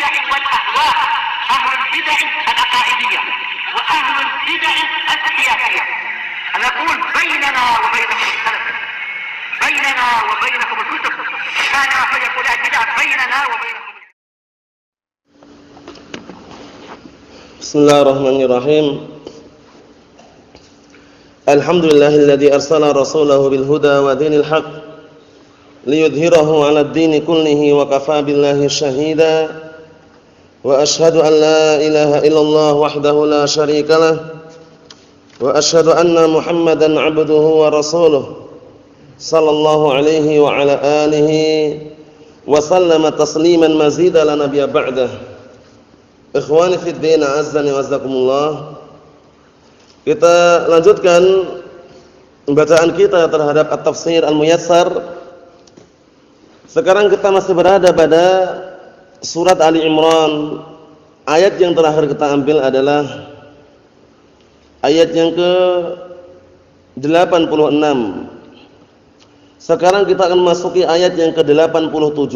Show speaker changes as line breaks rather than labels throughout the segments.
البدع والأهواء، أهل البدع العقائدية وأهل البدع السياسية. نقول بيننا وبينكم السلف، بيننا وبينكم الكتب، كان فيقول البدع بيننا وبينكم.
Bismillahirrahmanirrahim. Alhamdulillahilladzi arsala rasulahu bil huda wa dinil haqq liyudhhirahu 'alad dini kullihi wa kafaa billahi shahida. Wa asyhadu an la ilaha illallah wahdahu la syarika lah wa asyhadu anna Muhammadan 'abduhu wa rasuluh sallallahu alaihi wa ala alihi wa sallama tasliman mazida la nabiyya ba'dah. Ikhwani fid din, azzani wa azzakumullah. Kita lanjutkan bacaan kita terhadap At-Tafsir Al-Muyassar. Sekarang kita masih berada pada surat Ali Imran. Ayat yang terakhir kita ambil adalah ayat yang ke-86. Sekarang kita akan masuki ayat yang ke-87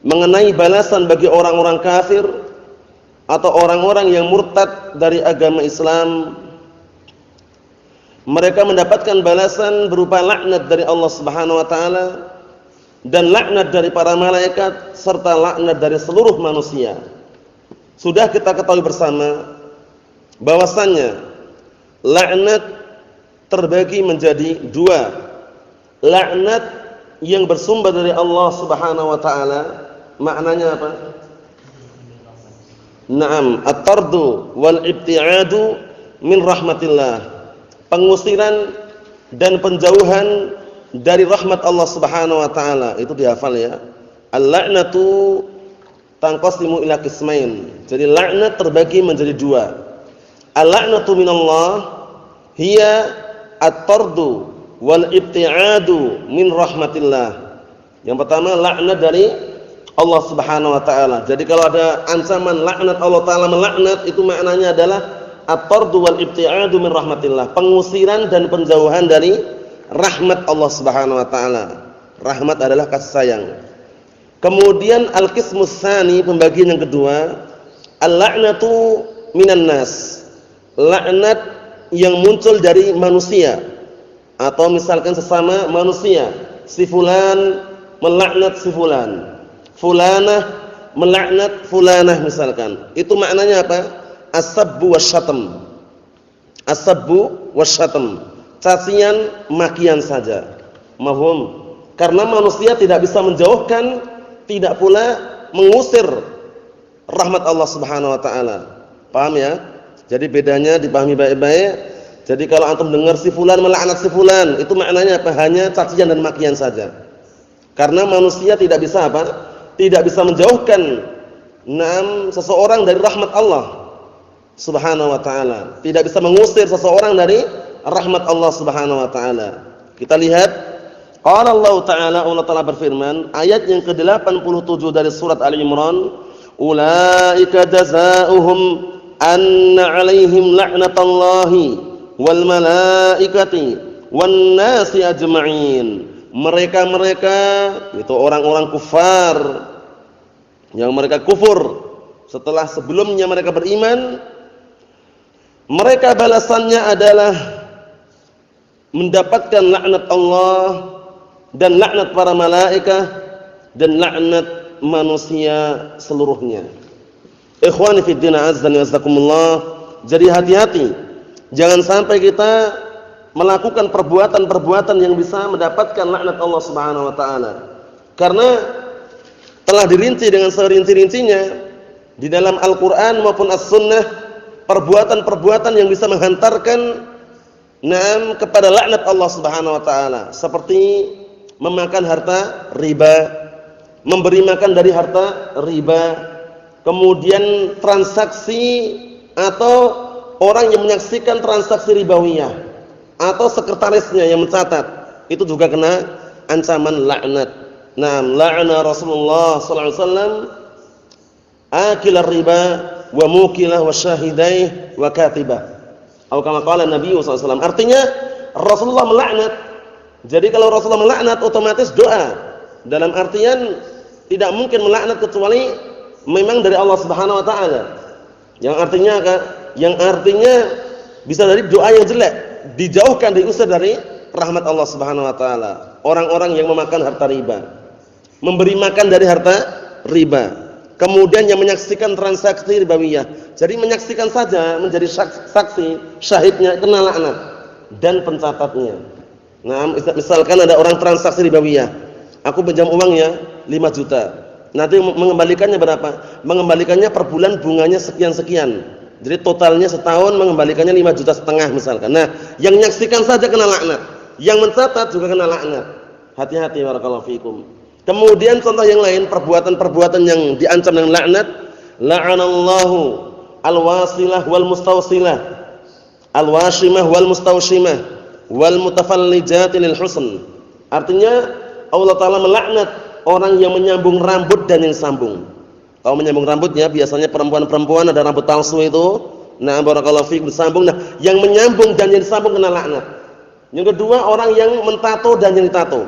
mengenai balasan bagi orang-orang kafir atau orang-orang yang murtad dari agama Islam. Mereka mendapatkan balasan berupa laknat dari Allah Subhanahu wa taala dan laknat dari para malaikat serta laknat dari seluruh manusia. Sudah kita ketahui bersama bahwasannya laknat terbagi menjadi dua. Laknat yang bersumber dari Allah Subhanahu wa taala, maknanya apa? Naam, at-tardu wal ibti'adu min rahmatillah. Pengusiran dan penjauhan dari rahmat Allah Subhanahu wa taala. Itu dihafal ya. Al-la'natu tanqasimu ila qismain. Jadi laknat terbagi menjadi dua. Al-la'natu minallah hiya at-tardu wal ibti'adu min rahmatillah. Yang pertama laknat dari Allah Subhanahu wa taala. Jadi kalau ada ancaman laknat Allah taala melaknat, itu maknanya adalah at-tardu wal ibti'adu min rahmatillah, pengusiran dan penjauhan dari rahmat Allah Subhanahu wa taala. Rahmat adalah kasih sayang. Kemudian al-qismus tsani, pembagian yang kedua, al-la'natu minan nas. Laknat yang muncul dari manusia atau misalkan sesama manusia. Si fulan melaknat si fulan. Fulanah melaknat fulanah misalkan. Itu maknanya apa? As-sabbu wasyatam. As-sabbu wasyatam. Cacian, makian saja. Mahum. Karena manusia tidak bisa menjauhkan, tidak pula mengusir rahmat Allah Subhanahu wa taala. Paham ya? Jadi bedanya dipahami baik-baik. Jadi kalau antum dengar si fulan melaknat si fulan, itu maknanya apa? Hanya cacian dan makian saja. Karena manusia tidak bisa apa? Tidak bisa menjauhkan seseorang dari rahmat Allah Subhanahu wa taala. Tidak bisa mengusir seseorang dari rahmat Allah Subhanahu wa taala. Kita lihat qala Allah taala, Allah taala berfirman, ayat yang ke-87 dari surat Ali Imran, ulaika jazaohum anna 'alaihim la'natullahi wal malaikati wan nasi ajma'in. Mereka-mereka itu orang-orang kufar yang mereka kufur setelah sebelumnya mereka beriman, mereka balasannya adalah mendapatkan laknat Allah dan laknat para malaikat dan laknat manusia seluruhnya. Ikhwani fid din, azzani wasakumullah. Jadi hati-hati, jangan sampai kita melakukan perbuatan-perbuatan yang bisa mendapatkan laknat Allah Subhanahu wa taala. Karena telah dirinci dengan serinci-rincinya di dalam Al-Qur'an maupun As-Sunnah, perbuatan-perbuatan yang bisa menghantarkan kepada laknat Allah Subhanahu wa taala, seperti memakan harta riba, memberi makan dari harta riba, kemudian transaksi atau orang yang menyaksikan transaksi ribawiyah atau sekretarisnya yang mencatat, itu juga kena ancaman laknat. La'ana Rasulullah sallallahu alaihi wasallam akilar riba wa mukilah wa syahidaih wa katibah. Atau kama qala Nabi sallallahu alaihi wasallam. Artinya Rasulullah melaknat. Jadi kalau Rasulullah melaknat otomatis doa. Dalam artian tidak mungkin melaknat kecuali memang dari Allah Subhanahu wa taala. Yang artinya bisa dari doa yang jelek, dijauhkan, diusir dari rahmat Allah Subhanahu wa taala. Orang-orang yang memakan harta riba, memberi makan dari harta riba. Kemudian yang menyaksikan transaksi ribawiyah. Jadi menyaksikan saja menjadi saksi, syahidnya kena laknat dan pencatatnya. Nah, misalkan ada orang transaksi ribawiyah. Aku pinjam uangnya 5 juta. Nanti mengembalikannya berapa? Mengembalikannya per bulan bunganya sekian-sekian. Jadi totalnya setahun mengembalikannya 5,5 juta misalkan. Nah, yang menyaksikan saja kena laknat, yang mencatat juga kena laknat. Hati-hati barakallahu fikum. Kemudian contoh yang lain, perbuatan-perbuatan yang diancam dengan laknat, la'anallahu al-wasilah wal mustawsilah, al-washimah wal mustawshimah wal mutafallijati lil husn. Artinya Allah taala melaknat orang yang menyambung rambut dan yang sambung. Kalau menyambung rambutnya biasanya perempuan-perempuan ada rambut palsu itu. Nah, barakallahu fiikum disambung. Nah, yang menyambung dan yang disambung kena laknat. Yang kedua, orang yang mentato dan yang ditato.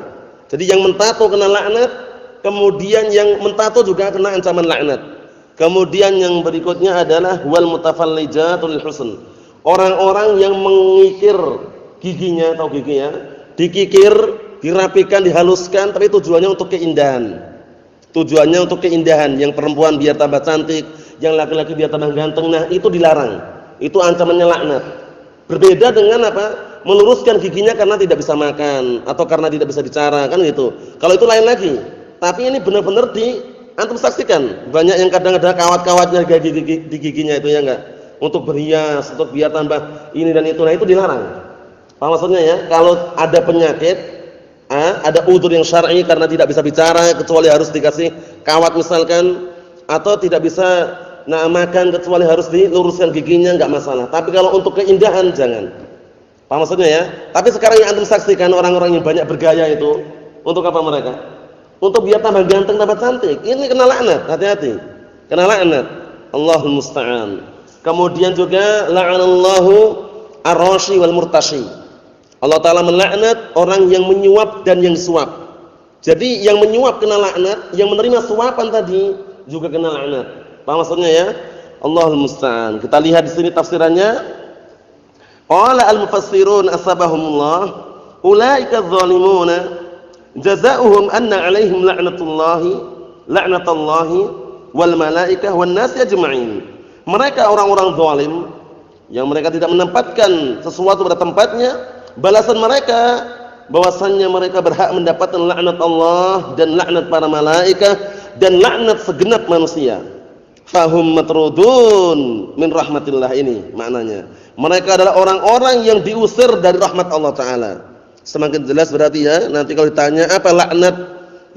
Jadi yang mentato kena laknat, kemudian yang mentato juga kena ancaman laknat. Kemudian yang berikutnya adalah wal mutafallijatul husn. Orang-orang yang mengikir giginya atau giginya, dikikir, dirapikan, dihaluskan, tapi tujuannya untuk keindahan. Tujuannya untuk keindahan, yang perempuan biar tambah cantik, yang laki-laki biar tambah ganteng. Nah, itu dilarang. Itu ancamannya laknat. Berbeda dengan apa? Meluruskan giginya karena tidak bisa makan atau karena tidak bisa bicara, kan gitu. Kalau itu lain lagi. Tapi ini benar-benar antum saksikan. Banyak yang kadang-kadang kawat-kawatnya di giginya itu ya enggak. Untuk berhias, untuk biar tambah ini dan itu. Nah, itu dilarang. Apa maksudnya ya? Kalau ada penyakit, ada udzur yang syar'i karena tidak bisa bicara kecuali harus dikasih kawat misalkan, atau tidak bisa makan kecuali harus diluruskan giginya, enggak masalah. Tapi kalau untuk keindahan jangan. Paham maksudnya ya? Tapi sekarang yang antum saksikan orang-orang yang banyak bergaya itu untuk apa mereka? Untuk biar tambah ganteng, tambah cantik. Ini kena laknat, hati-hati. Kena laknat. Allahul musta'an. Kemudian juga la'anallahu ar-rashi wal murtashi. Allah taala melaknat orang yang menyuap dan yang suap. Jadi yang menyuap kena laknat, yang menerima suapan tadi juga kena laknat. Paham maksudnya ya? Allahul musta'an. Kita lihat di sini tafsirannya. Qala al-mufassirun asbahumullah, ulaika adh-dhalimuna jazaohum anna 'alaihim la'natullahi wal malaikah wan nas ajma'in. Mereka orang-orang zalim yang mereka tidak menempatkan sesuatu pada tempatnya, balasan mereka bahwasannya mereka berhak mendapatkan laknat Allah dan laknat para malaikat dan laknat segenap manusia. Fahum matrudun min rahmatillah, ini maknanya. Mereka adalah orang-orang yang diusir dari rahmat Allah taala. Semakin jelas berarti ya, nanti kalau ditanya apa laknat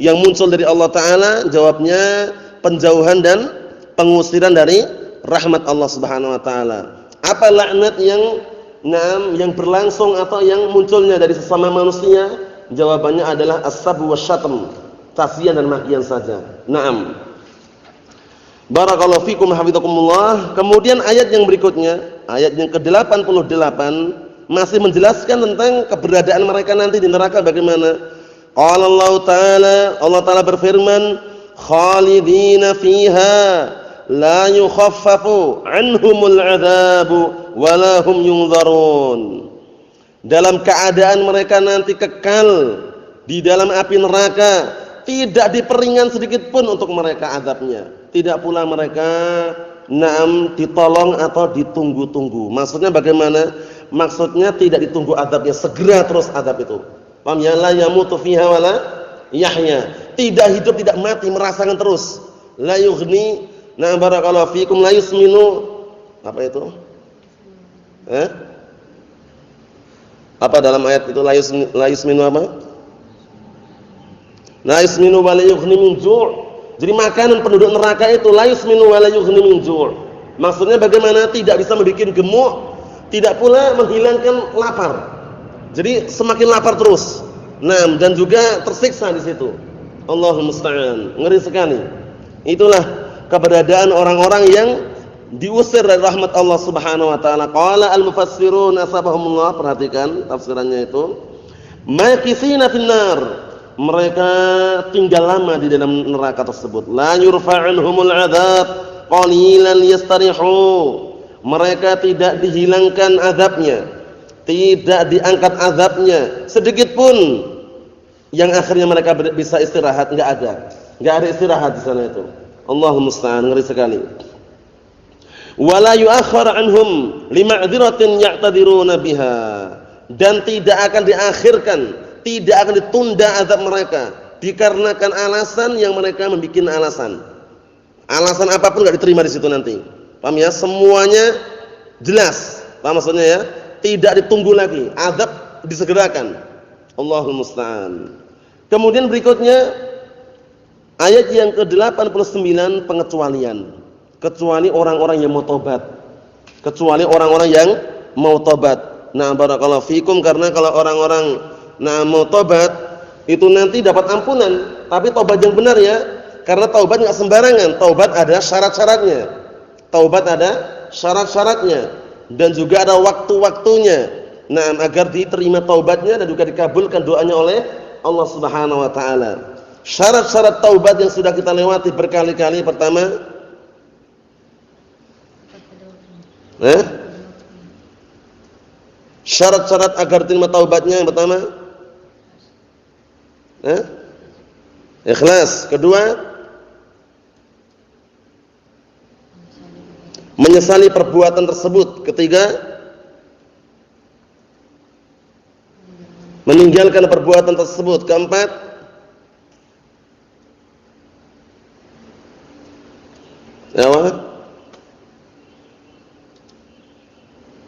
yang muncul dari Allah taala, jawabnya penjauhan dan pengusiran dari rahmat Allah Subhanahu wa taala. Apa laknat yang berlangsung atau yang munculnya dari sesama manusia? Jawabannya adalah as-sabu wasyatm, cacian dan makian saja. Naam. Barakallahu fikum hafizakumullah. Kemudian ayat yang berikutnya, ayat yang ke-88 masih menjelaskan tentang keberadaan mereka nanti di neraka bagaimana. Qala Allah taala berfirman, khalidina fiha la yukhaffafu anhumul adzabu wala hum yunzarun. Dalam keadaan mereka nanti kekal di dalam api neraka, tidak diperingan sedikit pun untuk mereka azabnya. Tidak pula mereka ditolong atau ditunggu-tunggu. Maksudnya bagaimana? Maksudnya tidak ditunggu azabnya, segera terus azab itu. Paham ya? La yamutu fiha wala yahya. Tidak hidup, tidak mati, merasakan terus. La yughni, barakallahu fikum, la yusminu. Apa itu? Apa dalam ayat itu la yusminu apa? La yusminu wa la yughni min ju'. Jadi makanan penduduk neraka itu la yusminu wa la yughni min ju'. Maksudnya bagaimana? Tidak bisa membuat gemuk, tidak pula menghilangkan lapar. Jadi semakin lapar terus. Dan juga tersiksa di situ. Allahul musta'an. Ngeri sekali. Itulah keberadaan orang-orang yang diusir dari rahmat Allah Subhanahu wa taala. Qala al-mufassirun asbahumullah, perhatikan tafsirannya itu. Makisina finnar. mereka tinggal lama di dalam neraka tersebut. La yurfa'anhumul 'adzab qalilan yastarihu. Mereka tidak dihilangkan azabnya, tidak diangkat azabnya sedikit pun, yang akhirnya mereka bisa istirahat. Enggak ada istirahat di sana itu. Allahumma musta'an, ngeri sekali. Wala yu'akhkhar anhum lima'dziratin ya'tadiruna biha, dan tidak akan diakhirkan, tidak akan ditunda azab mereka dikarenakan alasan yang mereka membuat alasan. Alasan apapun enggak diterima di situ nanti. Paham ya? Semuanya jelas. Paham maksudnya ya? Tidak ditunggu lagi, azab disegerakan. Allahul musta'an. Kemudian berikutnya ayat yang ke-89, pengecualian. Kecuali orang-orang yang mau tobat. Kecuali orang-orang yang mau tobat. Nah, barakallahu fikum, karena kalau orang-orang mau tobat itu nanti dapat ampunan, tapi tobat yang benar ya. Karena taubat enggak sembarangan, taubat ada syarat-syaratnya. Taubat ada syarat-syaratnya dan juga ada waktu-waktunya. Nah, agar diterima taubatnya dan juga dikabulkan doanya oleh Allah Subhanahu wa taala. Syarat-syarat taubat yang sudah kita lewati berkali-kali. Pertama, syarat-syarat agar diterima taubatnya yang pertama, ikhlas. Kedua, menyesali perbuatan tersebut. Ketiga, meninggalkan perbuatan tersebut. Keempat, apa?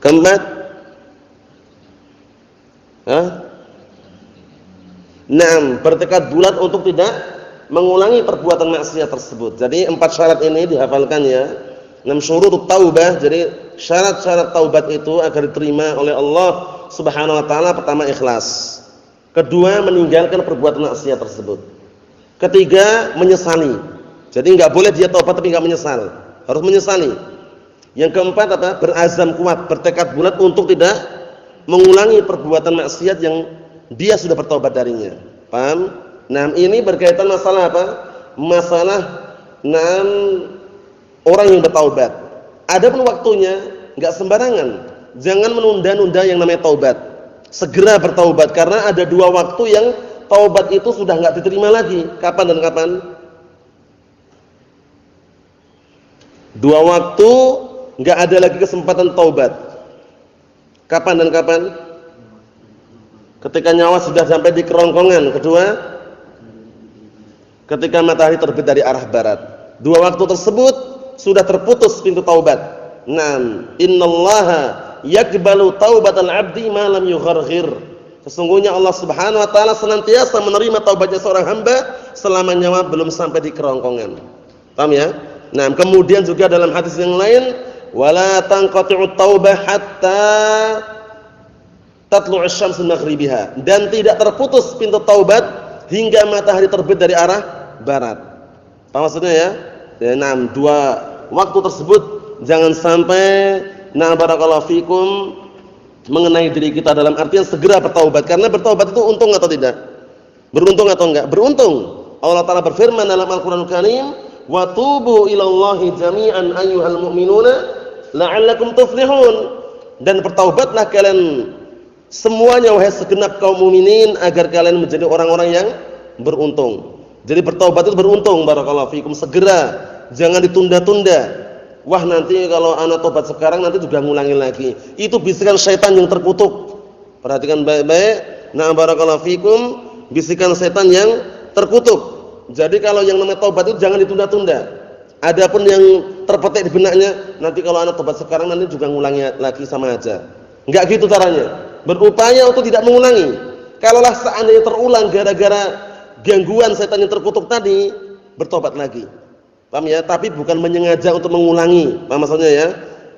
Keempat, bertekad bulat untuk tidak mengulangi perbuatan maksiat tersebut. Jadi 4 syarat ini dihafalkan ya. 6 syurutut taubah. Jadi syarat-syarat taubat itu agar diterima oleh Allah Subhanahu wa taala. Pertama, ikhlas. Kedua, meninggalkan perbuatan maksiat tersebut. Ketiga, menyesali. Jadi enggak boleh dia taubat tapi enggak menyesal. Harus menyesali. Yang keempat apa? Berazam kuat, bertekad bulat untuk tidak mengulangi perbuatan maksiat yang dia sudah bertaubat darinya. Paham? Nah, ini berkaitan masalah apa? Masalah orang yang bertaubat. Adapun waktunya enggak sembarangan. Jangan menunda-nunda yang namanya taubat. Segera bertaubat, karena ada 2 waktu yang taubat itu sudah enggak diterima lagi. Kapan dan kapan? 2 waktu enggak ada lagi kesempatan taubat. Kapan dan kapan? Ketika nyawa sudah sampai di kerongkongan. Kedua, ketika matahari terbit dari arah barat. 2 waktu tersebut sudah terputus pintu taubat. Naam, innallaha yaqbalu taubatal 'abdi ma lam yugharghir. Sesungguhnya Allah Subhanahu wa taala senantiasa menerima taubatnya seorang hamba selama nyawa belum sampai di kerongkongan. Paham ya? Nah, kemudian juga dalam hadis yang lain, wala tanqati'ut taubah hatta tatlu'us syamsu maghribiha, dan tidak terputus pintu taubat hingga matahari terbit dari arah barat. Apa maksudnya ya? Nah, 2 waktu tersebut jangan sampai barakallahu fikum mengenai diri kita, dalam artian segera bertaubat. Karena bertaubat itu untung atau tidak? Beruntung atau enggak? Beruntung. Allah Ta'ala berfirman dalam Al-Qur'anul Karim, wa tubu ilallahi jami'an ayyuhal mu'minuna la'allakum tuflihun. Dan bertaubatlah kalian semuanya wahai segenap kaum mukminin agar kalian menjadi orang-orang yang beruntung. Jadi bertaubat itu beruntung, barakallahu fikum. Segera, jangan ditunda-tunda. Wah, nanti kalau anak tobat sekarang nanti juga ngulangi lagi. Itu bisikan syaitan yang terkutuk. Perhatikan baik-baik. Nah, barakallahu fikum, bisikan syaitan yang terkutuk. Jadi kalau yang namanya taubat itu jangan ditunda-tunda. Adapun yang terpetik di benaknya, nanti kalau anak tobat sekarang nanti juga ngulangi lagi, sama aja. Enggak gitu caranya. Berupaya untuk tidak mengulangi. Kalaulah seandainya terulang gara-gara gangguan setan yang terkutuk tadi, bertobat lagi. Paham ya? Tapi bukan menyengaja untuk mengulangi. Paham maksudnya ya?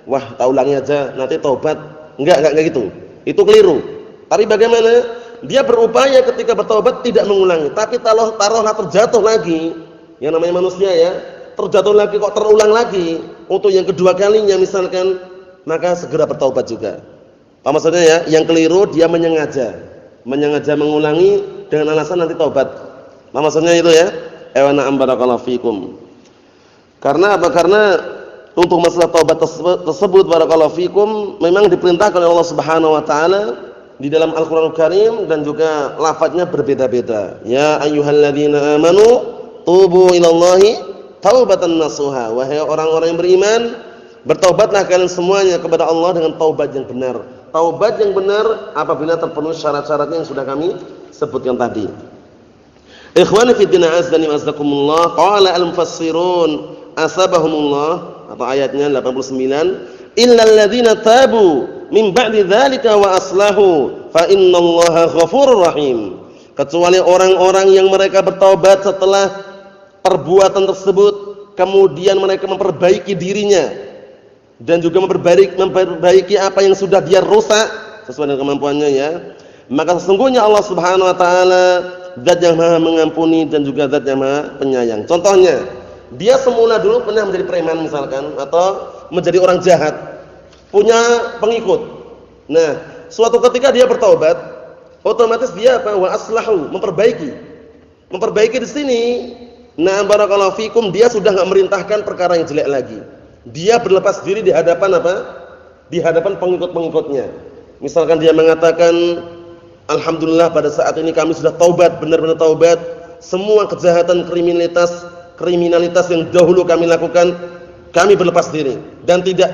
Wah, tak ulangi aja, nanti tobat. Enggak gitu. Itu keliru. Tapi bagaimana? Dia berupaya ketika bertobat tidak mengulangi. Tapi taruhlah terjatuh lagi. Yang namanya manusia ya, terjatuh lagi kok terulang lagi. Untuk yang kedua kalinya misalkan, maka segera bertobat juga. Apa maksudnya ya? Yang keliru dia menyengaja mengulangi dengan alasan nanti taubat. Nah, maksudnya itu ya. Na'am barakallahu fikum. Karena apa? Karena untuk masalah taubat tersebut barakallahu fikum memang diperintahkan oleh Allah Subhanahu wa taala di dalam Al-Qur'anul Karim dan juga lafadznya berbeda-beda. Ya ayyuhalladzina amanu tubu ilallahi taubatan nasuha. Wahai orang-orang yang beriman, bertaubatlah kalian semuanya kepada Allah dengan taubat yang benar. Taubat yang benar apabila terpenuhi syarat-syaratnya yang sudah kami sebutkan tadi. Ikhwani fi din azdani wazzakumullah, qala al-mufassirun asabahumullah atau ayatnya 89, illal ladzina tabu min ba'di dzalika wa aslahu fa innallaha ghafurur rahim. Kecuali orang-orang yang mereka bertaubat setelah perbuatan tersebut, kemudian mereka memperbaiki dirinya dan juga memperbaiki apa yang sudah dia rusak sesuai dengan kemampuannya ya. Maka sesungguhnya Allah Subhanahu wa taala zat yang Maha mengampuni dan juga zat yang Maha penyayang. Contohnya, dia semula dulu pernah menjadi preman misalkan atau menjadi orang jahat, punya pengikut. Nah, suatu ketika dia bertaubat, otomatis dia apa? Wa aslahu, memperbaiki. Memperbaiki di sini. Nah, barakallahu fikum, dia sudah enggak merintahkan perkara yang jelek lagi. Dia berlepas diri di hadapan apa? Di hadapan pengikut-pengikutnya. Misalkan dia mengatakan, alhamdulillah pada saat ini kami sudah taubat, benar-benar taubat. Semua kejahatan kriminalitas yang dahulu kami lakukan, kami berlepas diri dan tidak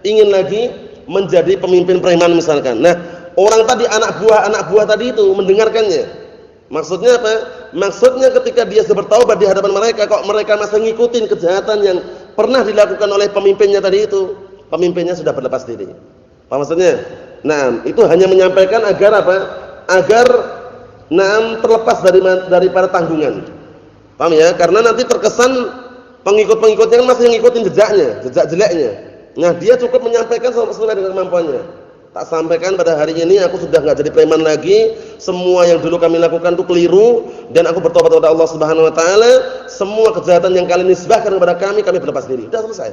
ingin lagi menjadi pemimpin preman misalkan. Nah, orang tadi anak buah tadi itu mendengarkannya. Maksudnya apa? Maksudnya ketika dia bertaubat di hadapan mereka, kok mereka masih ngikutin kejahatan yang pernah dilakukan oleh pemimpinnya tadi itu. Pemimpinnya sudah berlepas diri. Apa maksudnya? Nah, itu hanya menyampaikan agar apa? Agar terlepas daripada tanggungan. Paham ya? Karena nanti terkesan pengikut-pengikutnya kan masih ngikutin jejak jeleknya. Nah, dia cukup menyampaikan sesuai dengan kemampuannya. Tak sampaikan pada hari ini aku sudah enggak jadi preman lagi, semua yang dulu kami lakukan itu keliru dan aku bertobat kepada Allah Subhanahu wa taala, semua kejahatan yang kalian nisbahkan kepada kami berlepas diri. Sudah selesai.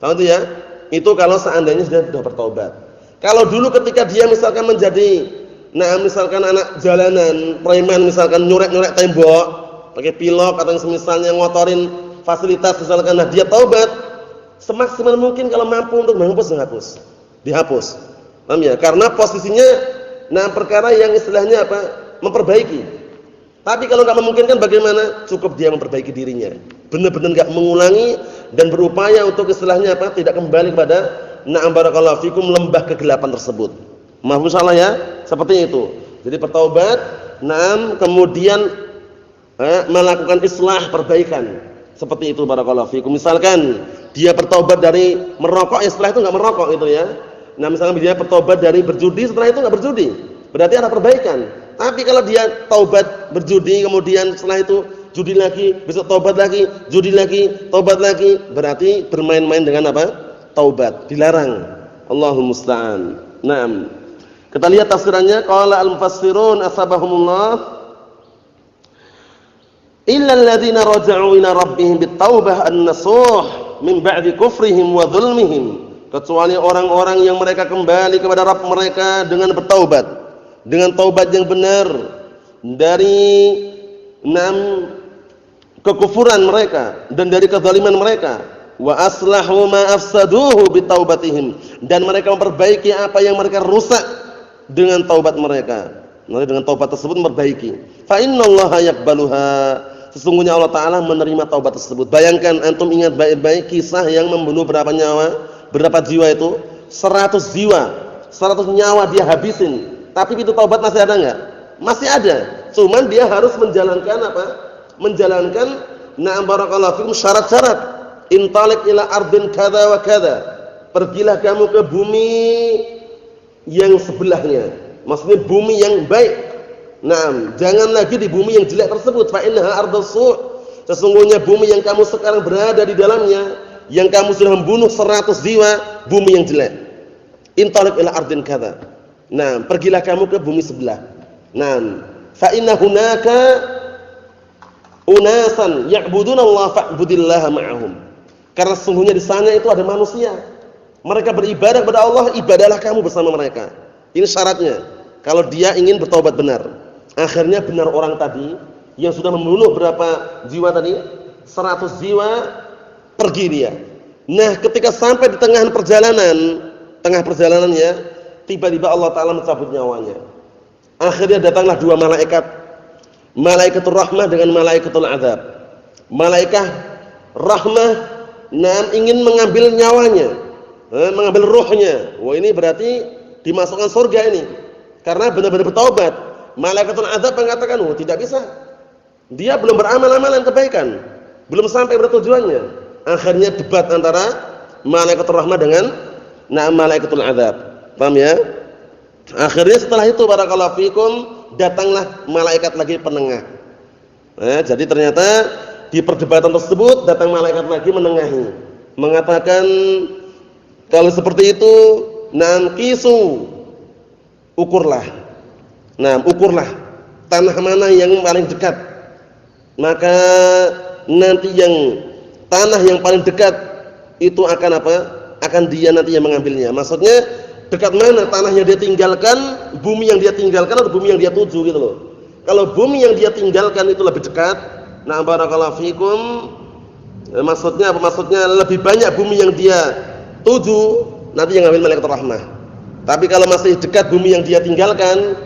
Tahu itu ya? Itu kalau seandainya sudah bertobat. Kalau dulu ketika dia misalkan menjadi misalkan anak jalanan, preman misalkan nyurek-nyurek tembok, pakai pilok atau yang semisalnya ngotorin fasilitas misalkan, nah dia taubat semaksimal mungkin kalau mampu untuk menghapus, dihapus. Paham ya? Karena posisinya perkara yang istilahnya apa? Memperbaiki. Tapi kalau enggak memungkinkan bagaimana? Cukup dia memperbaiki dirinya. Benar-benar enggak mengulangi dan berupaya untuk istilahnya apa? Tidak kembali kepada barakallahu fikum lembah kegelapan tersebut. Maaf salah ya, seperti itu. Jadi bertaubat, kemudian melakukan islah, perbaikan. Seperti itu barakallahu fikum. Misalkan dia bertaubat dari merokok, setelah itu enggak merokok itu ya. Nah, misalkan dia bertaubat dari berjudi, setelah itu enggak berjudi. Berarti ada perbaikan. Tapi kalau dia taubat berjudi kemudian setelah itu judi lagi, besok taubat lagi, judi lagi, taubat lagi, berarti bermain-main dengan apa? Taubat, dilarang. Allahumma musta'an. Naam. Kita lihat tafsirannya, qala al-mufassirun asabahumullah illa alladziina raja'u ila rabbihim bit-taubah an-nasuh min ba'di kufrihim wa dzulmihim. Kecuali orang-orang yang mereka kembali kepada Rabb mereka dengan bertaubat, dengan taubat yang benar dari kekufuran mereka dan dari kezaliman mereka. Wa aslahu ma afsaduhu bitaubatihim, dan mereka memperbaiki apa yang mereka rusak dengan taubat mereka. Nanti dengan taubat tersebut memperbaiki. Fa innallaha yaqbaluha, sesungguhnya Allah Ta'ala menerima taubat tersebut. Bayangkan, antum ingat baik-baik kisah yang membunuh berapa nyawa, berapa jiwa itu? 100 jiwa, 100 nyawa dia habisin. Tapi itu taubat masih ada enggak? Masih ada. Cuman dia harus menjalankan apa? Menjalankan barakallahu fikum syarat-syarat. Intalik ila ardin kada wa kada. Pergilah kamu ke bumi yang sebelahnya. Maksudnya bumi yang baik. Jangan lagi di bumi yang jelek tersebut. Fa innaha ardus su'. Sesungguhnya bumi yang kamu sekarang berada di dalamnya, yang kamu sudah membunuh 100 jiwa, bumi yang jelek. Intalik ila ardin kada. Pergilah kamu ke bumi sebelah. Fa inna hunaka unasan ya'budunallaha fa'budillaha ma'ahum. Karena sesungguhnya di sana itu ada manusia. Mereka beribadah kepada Allah, ibadahlah kamu bersama mereka. Ini syaratnya. Kalau dia ingin bertaubat benar. Akhirnya benar orang tadi yang sudah membunuh berapa jiwa tadi? 100 jiwa, pergi dia. Nah, ketika sampai di tengah perjalanannya, tiba-tiba Allah Ta'ala mencabut nyawanya. Akhirnya datanglah dua malaikat, malaikatul rahmah dengan malaikatul azab. Malaikat rahmah ingin mengambil nyawanya, mengambil ruhnya. Wah, ini berarti dimasukkan surga ini, karena benar-benar bertaubat. Malaikatul azab mengatakan, oh tidak bisa, dia belum beramal-amalan kebaikan, belum sampai bertujuannya. Akhirnya debat antara malaikatul rahmah dengan malaikatul azab. Paham ya? Akhirnya setelah itu barakallahu fikum, datanglah malaikat lagi penengah. Jadi ternyata di perdebatan tersebut datang malaikat lagi menengahi, mengatakan kalau seperti itu, kisu, ukurlah. Ukurlah tanah mana yang paling dekat. Maka nanti yang tanah yang paling dekat itu akan apa? Akan dia nanti yang mengambilnya. Maksudnya dekat mana tanah yang dia tinggalkan, bumi yang dia tinggalkan atau bumi yang dia tuju gitu loh. Kalau bumi yang dia tinggalkan itu lebih dekat, barakallahu fikum, maksudnya apa? Maksudnya lebih banyak bumi yang dia tuju, nanti yang ngambil malaikat rahmah. Tapi kalau masih dekat bumi yang dia tinggalkan,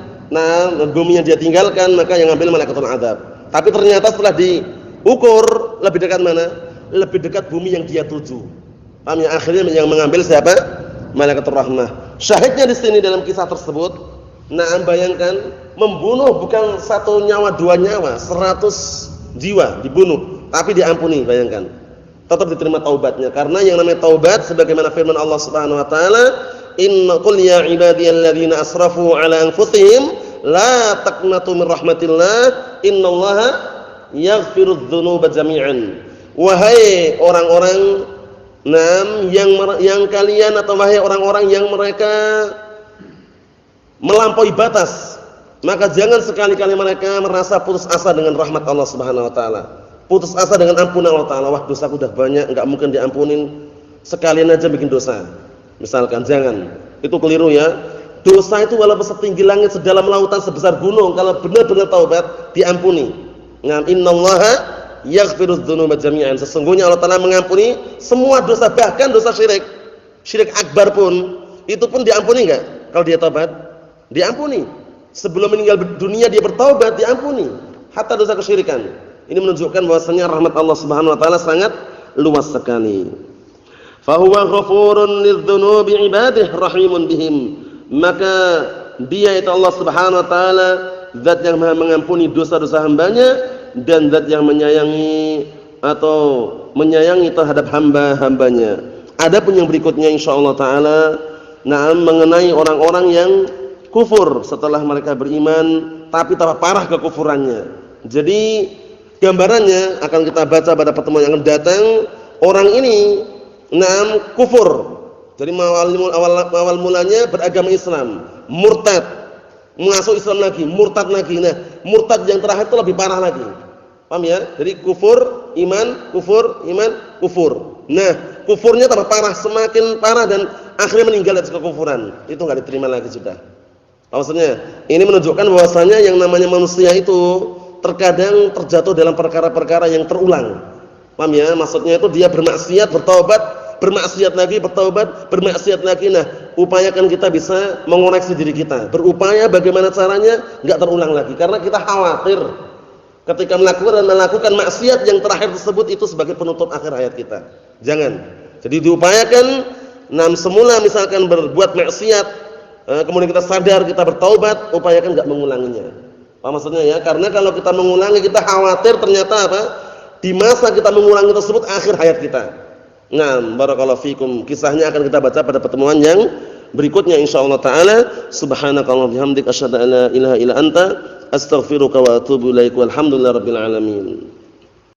bumi yang dia tinggalkan, maka yang ngambil malaikatul azab. Tapi ternyata setelah diukur, lebih dekat mana? Lebih dekat bumi yang dia tuju. Paham ya? Akhirnya yang mengambil siapa? Malaikatul rahmah. Syahidnya di sini dalam kisah tersebut, bayangkan membunuh bukan satu nyawa, dua nyawa, 100 jiwa dibunuh, tapi diampuni, bayangkan. Tetap diterima taubatnya, karena yang namanya taubat sebagaimana firman Allah Subhanahu wa taala, "Inna qul ya ibadiyalladzina asrafu ala anfusihim la taqnatu min rahmatillah, innallaha yaghfirudz dzunuba jami'an." Wahai orang-orang yang kalian, atau wahai orang-orang yang mereka melampaui batas, maka jangan sekali-kali mereka merasa putus asa dengan rahmat Allah Subhanahu wa taala. Putus asa dengan ampunan Allah taala. Wah, dosaku udah banyak, enggak mungkin diampunin. Sekalian aja bikin dosa. Misalkan, jangan. Itu keliru ya. Dosa itu walaupun setinggi langit, sedalam lautan, sebesar gunung, kalau benar-benar taubat diampuni. Innallaha yaghfirudz dzunuba jami'an. Sesungguhnya Allah Taala mengampuni semua dosa, bahkan dosa syirik. Syirik akbar pun itu pun diampuni enggak? Kalau dia taubat, diampuni. Sebelum meninggal dunia dia bertaubat, diampuni. Hatta dosa kesyirikan. Ini menunjukkan bahwasanya rahmat Allah Subhanahu wa taala sangat luas sekali. Fa huwa ghafurun lidz-dzunubi 'ibadihi rahimun bihim. Maka dia itu Allah Subhanahu wa taala zat yang Maha mengampuni dosa-dosa hambanya dan zat yang menyayangi atau menyayangi terhadap hamba-hambanya. Adapun yang berikutnya insyaallah taala mengenai orang-orang yang kufur setelah mereka beriman tapi tambah parah kekufurannya. Jadi gambarannya akan kita baca pada pertemuan yang akan datang. Orang ini kufur. Jadi awal mulanya beragama Islam, murtad, masuk Islam lagi, murtad lagi. Nah, murtad yang terakhir itu lebih parah lagi. Paham ya? Jadi kufur, iman, kufur, iman, kufur. Nah, kufurnya tambah parah, semakin parah dan akhirnya meninggal atas kekufuran. Itu enggak diterima lagi sudah. Maksudnya, ini menunjukkan bahwasanya yang namanya manusia itu terkadang terjatuh dalam perkara-perkara yang terulang. Paham ya? Maksudnya itu dia bermaksiat, bertaubat, bermaksiat lagi, bertaubat, bermaksiat lagi. Nah, upayakan kita bisa mengoreksi diri kita. Berupaya bagaimana caranya enggak terulang lagi, karena kita khawatir ketika melakukan maksiat yang terakhir tersebut itu sebagai penutup akhir hayat kita. Jangan. Jadi diupayakan semula misalkan berbuat maksiat, kemudian kita sadar, kita bertaubat, upayakan enggak mengulanginya. Apa maksudnya ya? Karena kalau kita mengulangi, kita khawatir ternyata apa? Di masa kita mengulangi tersebut akhir hayat kita. Barakallahu fikum. Kisahnya akan kita baca pada pertemuan yang berikutnya insyaallah taala. Subhanakallahumma bihamdika asyhadu an la ilaha illa anta astaghfiruka wa atubu ilaik. Walhamdulillahirabbil alamin.